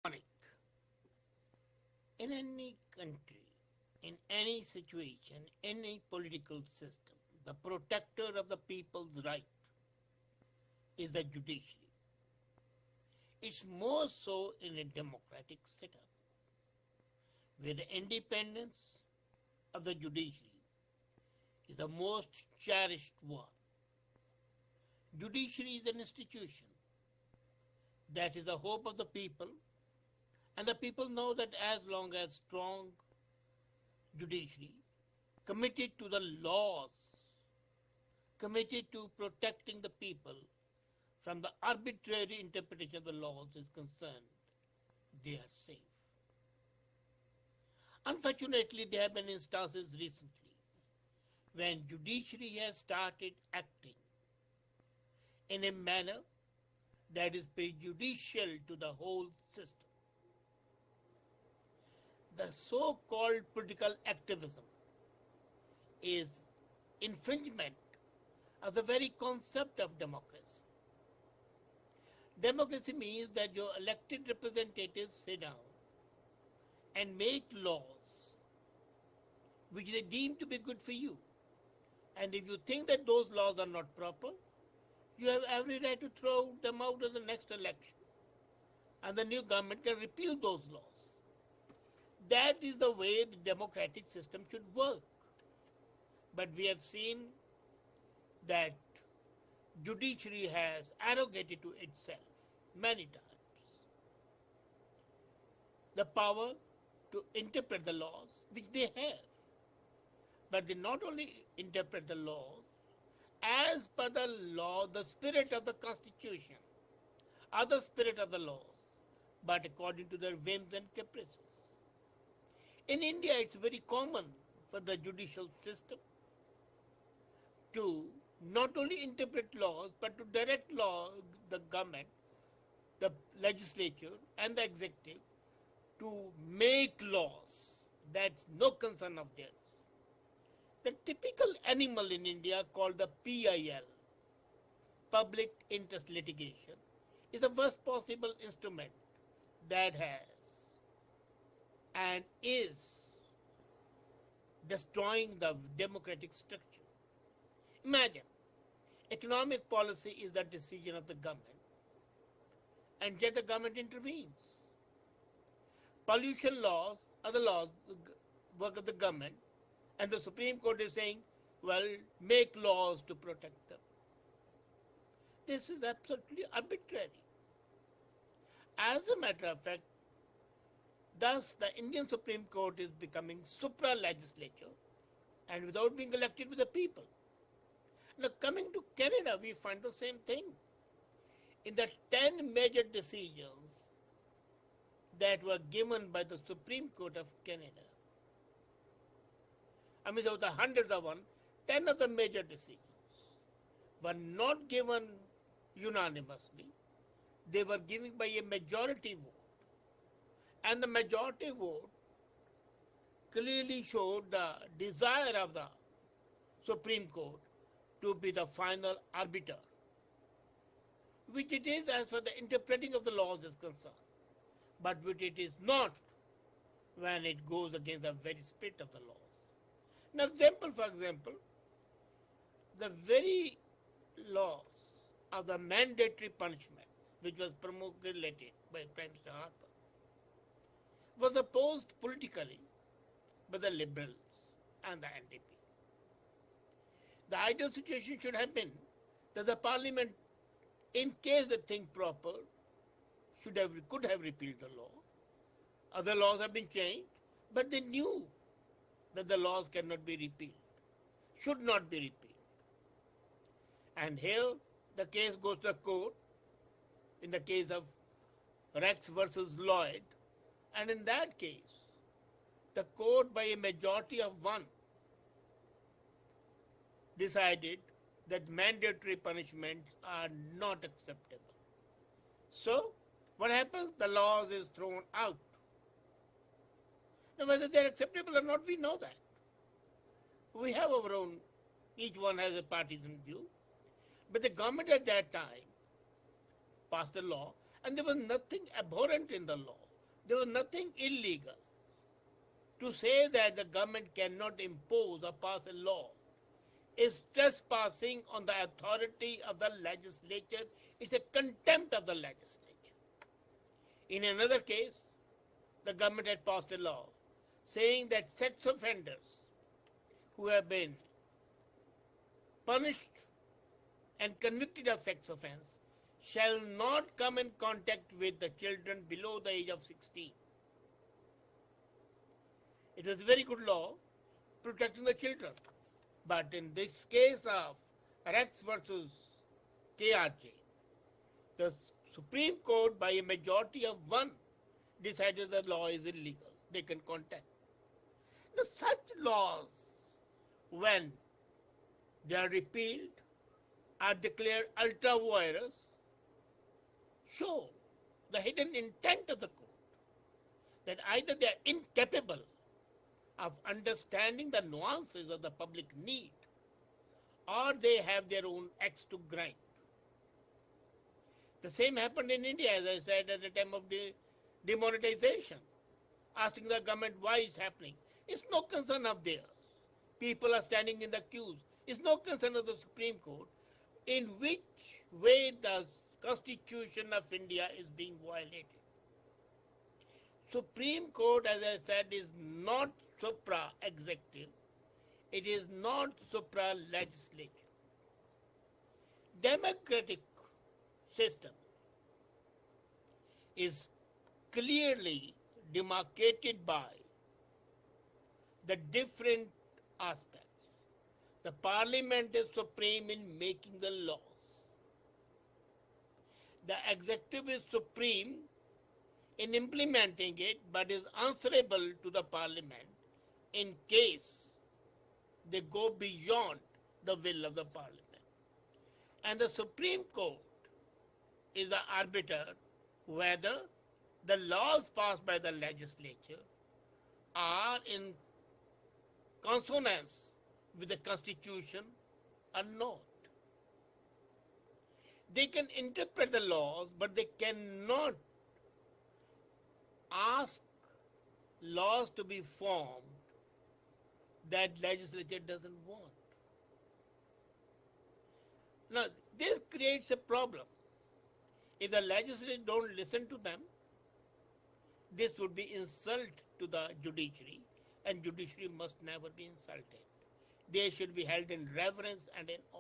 Chronic. In any country, in any situation, any political system, the protector of the people's right is the judiciary. It's more so in a democratic setup, where the independence of the judiciary is the most cherished one. Judiciary is an institution that is the hope of the people, and the people know that as long as strong judiciary, committed to the laws, committed to protecting the people from the arbitrary interpretation of the laws is concerned, they are safe. Unfortunately, there have been instances recently when judiciary has started acting in a manner that is prejudicial to the whole system. The so-called political activism is infringement of the very concept of democracy. Democracy means that your elected representatives sit down and make laws which they deem to be good for you. And if you think that those laws are not proper, you have every right to throw them out of the next election. And the new government can repeal those laws. That is the way the democratic system should work. But we have seen that judiciary has arrogated to itself many times the power to interpret the laws which they have. But they not only interpret the laws as per the law, the spirit of the Constitution, or the spirit of the laws, but according to their whims and caprices. In India, it's very common for the judicial system to not only interpret laws, but to direct the government, the legislature, and the executive to make laws. That's no concern of theirs. The typical animal in India called the PIL, Public Interest Litigation, is the worst possible instrument that has and is destroying the democratic structure. Imagine, economic policy is the decision of the government, and yet the government intervenes. Pollution laws are the laws, the work of the government, and the Supreme Court is saying, well, make laws to protect them. This is absolutely arbitrary. As a matter of fact, thus the Indian Supreme Court is becoming supra-legislature and without being elected with the people. Now coming to Canada, we find the same thing. In the 10 major decisions that were given by the Supreme Court of Canada, I mean, there were hundreds of one, 10 of the major decisions were not given unanimously. They were given by a majority vote. And the majority vote clearly showed the desire of the Supreme Court to be the final arbiter, which it is as far as the interpreting of the laws is concerned, but which it is not when it goes against the very spirit of the laws. Now, for example, the very laws of the mandatory punishment, which was promulgated by Prime Minister Harper, was opposed politically by the Liberals and the NDP. The ideal situation should have been that the Parliament, in case they think proper, could have repealed the law. Other laws have been changed, but they knew that the laws cannot be repealed, should not be repealed. And here the case goes to the court, in the case of Rex versus Lloyd, and in that case, the court by a majority of one decided that mandatory punishments are not acceptable. So, what happens? The laws is thrown out. Now, whether they are acceptable or not, we know that. We have our own, each one has a partisan view. But the government at that time passed a law, and there was nothing abhorrent in the law. There was nothing illegal to say that the government cannot impose or pass a law. Is trespassing on the authority of the legislature. It's a contempt of the legislature. In another case, the government had passed a law saying that sex offenders who have been punished and convicted of sex offense shall not come in contact with the children below the age of 16. It was a very good law protecting the children. But in this case of Rex versus KRJ, the Supreme Court, by a majority of 1, decided the law is illegal. They can contact. Now, such laws, when they are repealed, are declared ultra vires, show the hidden intent of the court, that either they are incapable of understanding the nuances of the public need, or they have their own axe to grind. The same happened in India, as I said, at the time of the demonetization, asking the government why it's happening. It's no concern of theirs. People are standing in the queues. It's no concern of the Supreme Court in which way the Constitution of India is being violated. Supreme Court, as I said, is not supra-executive. It is not supra-legislature. Democratic system is clearly demarcated by the different aspects. The parliament is supreme in making the laws. The executive is supreme in implementing it, but is answerable to the parliament in case they go beyond the will of the parliament. And the Supreme Court is the arbiter whether the laws passed by the legislature are in consonance with the Constitution or not. They can interpret the laws, but they cannot ask laws to be formed that legislature doesn't want. Now, this creates a problem. If the legislature don't listen to them, this would be insult to the judiciary, and judiciary must never be insulted. They should be held in reverence and in awe.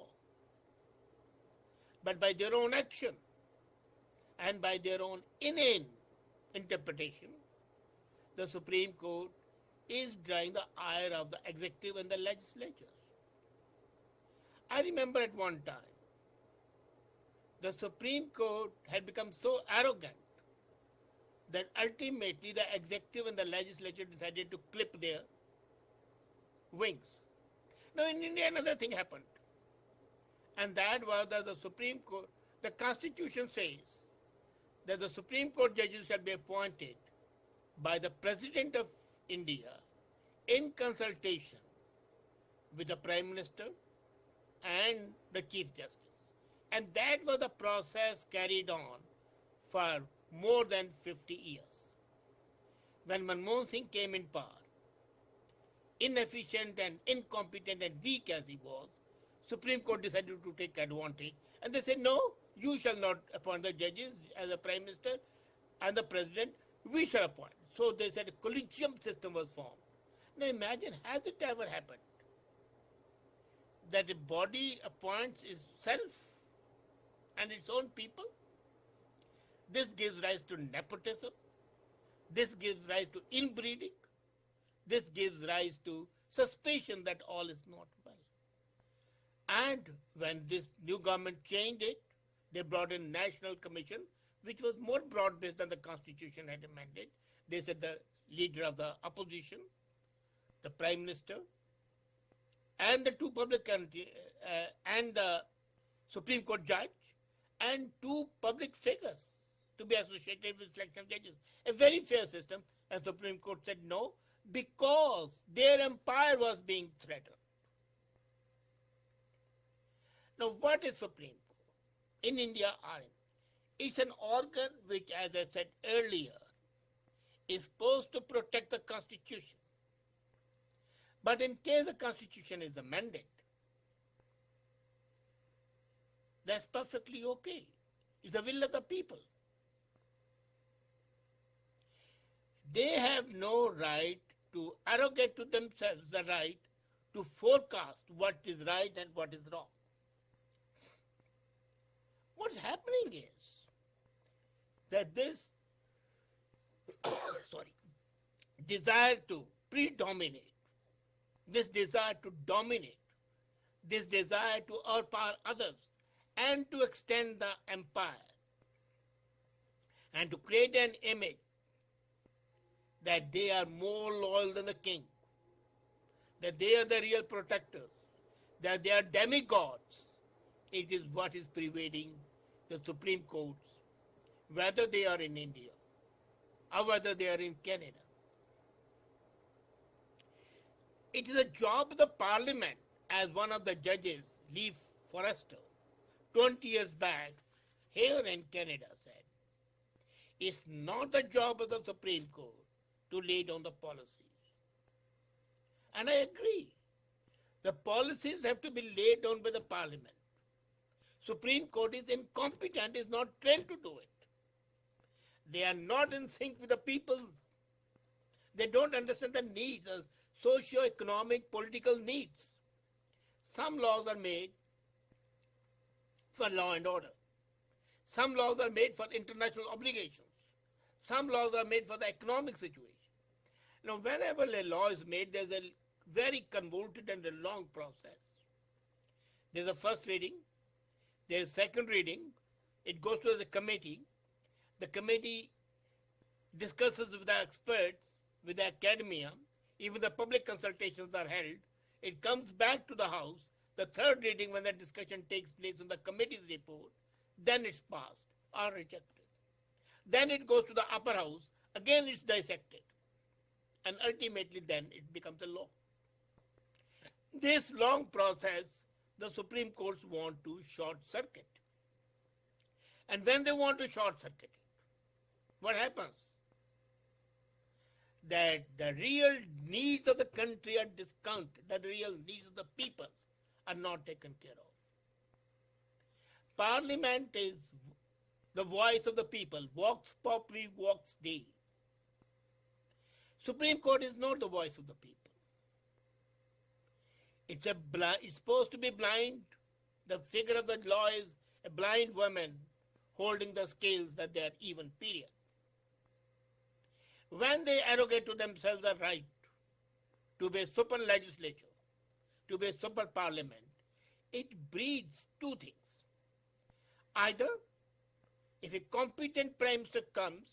But by their own action and by their own inane interpretation, the Supreme Court is drawing the ire of the executive and the legislatures. I remember at one time, the Supreme Court had become so arrogant that ultimately the executive and the legislature decided to clip their wings. Now in India another thing happened, and that was that the Supreme Court, the Constitution says that the Supreme Court judges shall be appointed by the President of India in consultation with the Prime Minister and the Chief Justice. And that was the process carried on for more than 50 years. When Manmohan Singh came in power, inefficient and incompetent and weak as he was, Supreme Court decided to take advantage, and they said, no, you shall not appoint the judges as a Prime Minister and the President, we shall appoint. So they said a collegium system was formed. Now imagine, has it ever happened that a body appoints itself and its own people? This gives rise to nepotism. This gives rise to inbreeding. This gives rise to suspicion that all is not well. And when this new government changed it, they brought in National Commission, which was more broad-based than the Constitution had amended. They said the leader of the opposition, the Prime Minister, and the two public and the Supreme Court judge, and two public figures to be associated with selection of judges. A very fair system, and Supreme Court said no, because their empire was being threatened. Now, what is Supreme Court? In India, it's an organ which, as I said earlier, is supposed to protect the Constitution. But in case the Constitution is amended, that's perfectly okay. It's the will of the people. They have no right to arrogate to themselves the right to forecast what is right and what is wrong. What's happening is that this desire to predominate, this desire to dominate, this desire to overpower others and to extend the empire and to create an image that they are more loyal than the king, that they are the real protectors, that they are demigods. It is what is pervading the Supreme Courts, whether they are in India or whether they are in Canada. It is a job of the Parliament, as one of the judges, Leif Forrester, 20 years back, here in Canada said, it's not the job of the Supreme Court to lay down the policies. And I agree. The policies have to be laid down by the Parliament. Supreme Court is incompetent, is not trained to do it. They are not in sync with the people. They don't understand the needs, the socio-economic, political needs. Some laws are made for law and order. Some laws are made for international obligations. Some laws are made for the economic situation. Now, whenever a law is made, there's a very convoluted and a long process. There's a first reading, there's second reading, it goes to the committee. The committee discusses with the experts, with the academia, even the public consultations are held. It comes back to the House, the third reading when the discussion takes place on the committee's report, then it's passed or rejected. Then it goes to the upper house, again it's dissected. And ultimately then it becomes a law. This long process, the Supreme Courts want to short circuit. And when they want to short circuit it, what happens? That the real needs of the country are discounted, the real needs of the people are not taken care of. Parliament is the voice of the people, vox populi, vox Dei. Supreme Court is not the voice of the people. It's supposed to be blind. The figure of the law is a blind woman holding the scales that they are even, period. When they arrogate to themselves the right to be a super legislature, to be a super parliament, it breeds two things. Either, if a competent prime minister comes,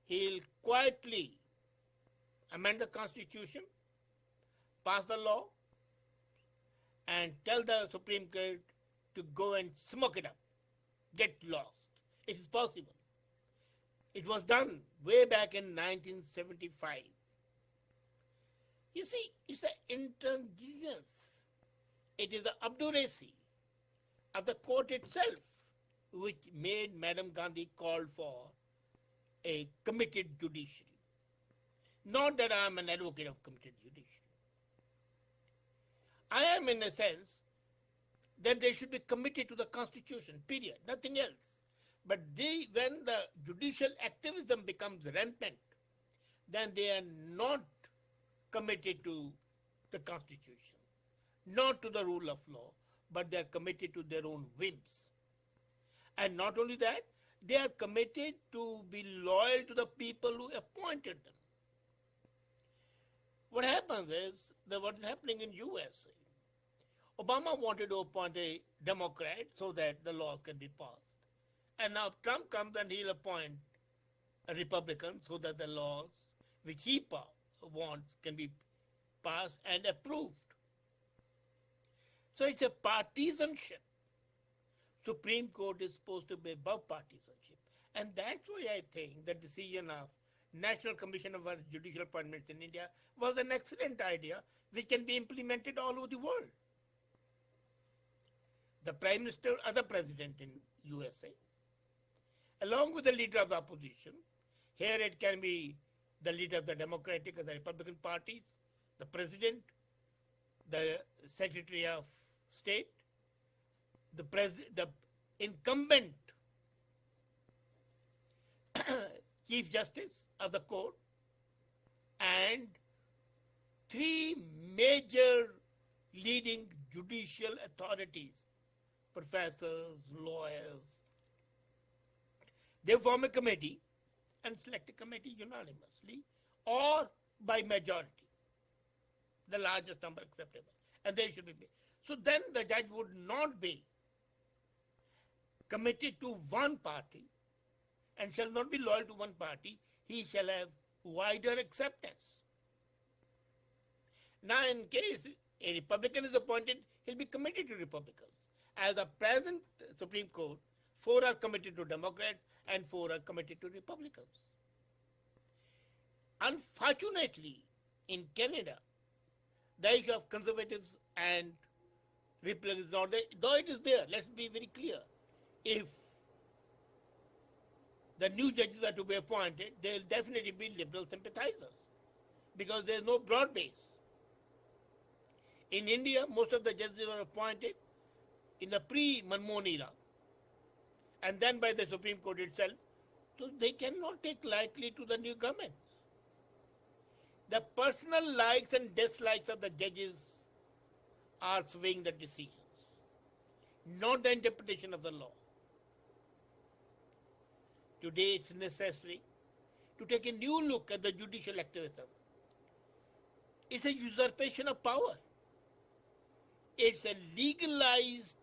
he'll quietly amend the constitution, pass the law, and tell the Supreme Court to go and smoke it up, get lost. It is possible. It was done way back in 1975. You see, it's the intransigence. It is the obduracy of the court itself which made Madam Gandhi call for a committed judiciary. Not that I am an advocate of committed judiciary. I am in a sense that they should be committed to the Constitution, period, nothing else. But when the judicial activism becomes rampant, then they are not committed to the Constitution, not to the rule of law, but they are committed to their own whims. And not only that, they are committed to be loyal to the people who appointed them. What happens is that what is happening in USA. Obama wanted to appoint a Democrat so that the laws can be passed. And now Trump comes and he'll appoint a Republican so that the laws which he wants can be passed and approved. So it's a partisanship. Supreme Court is supposed to be above partisanship. And that's why I think the decision of National Commission of Judicial Appointments in India was an excellent idea which can be implemented all over the world. The Prime Minister or the President in USA, along with the leader of the opposition, here it can be the leader of the Democratic and the Republican parties, the president, the Secretary of State, the incumbent Chief Justice of the court, and three major leading judicial authorities, professors, lawyers. They form a committee and select a committee unanimously or by majority, the largest number acceptable, and they should be made. So then the judge would not be committed to one party and shall not be loyal to one party. He shall have wider acceptance. Now, in case a Republican is appointed, he'll be committed to Republicans. As the present Supreme Court, 4 are committed to Democrats and 4 are committed to Republicans. Unfortunately, in Canada, the issue of conservatives and Republicans is not there, though it is there. Let's be very clear. If the new judges are to be appointed, they will definitely be liberal sympathizers because there is no broad base. In India, most of the judges were appointed in the pre-Manmohan era and then by the Supreme Court itself, so they cannot take lightly to the new governments. The personal likes and dislikes of the judges are swaying the decisions, not the interpretation of the law. Today it's necessary to take a new look at the judicial activism. It's a usurpation of power. It's a legalized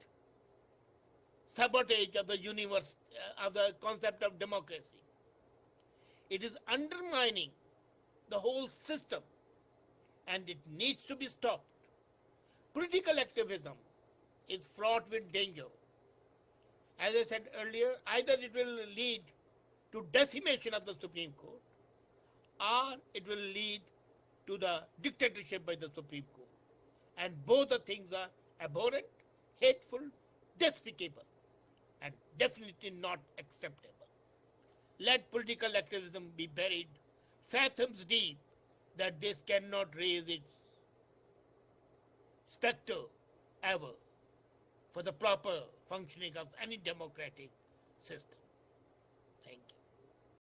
sabotage of the universe, of the concept of democracy. It is undermining the whole system and it needs to be stopped. Political activism is fraught with danger. As I said earlier, either it will lead to decimation of the Supreme Court or it will lead to the dictatorship by the Supreme Court. And both the things are abhorrent, hateful, despicable, and definitely not acceptable. Let political activism be buried fathoms deep that this cannot raise its specter ever for the proper functioning of any democratic system.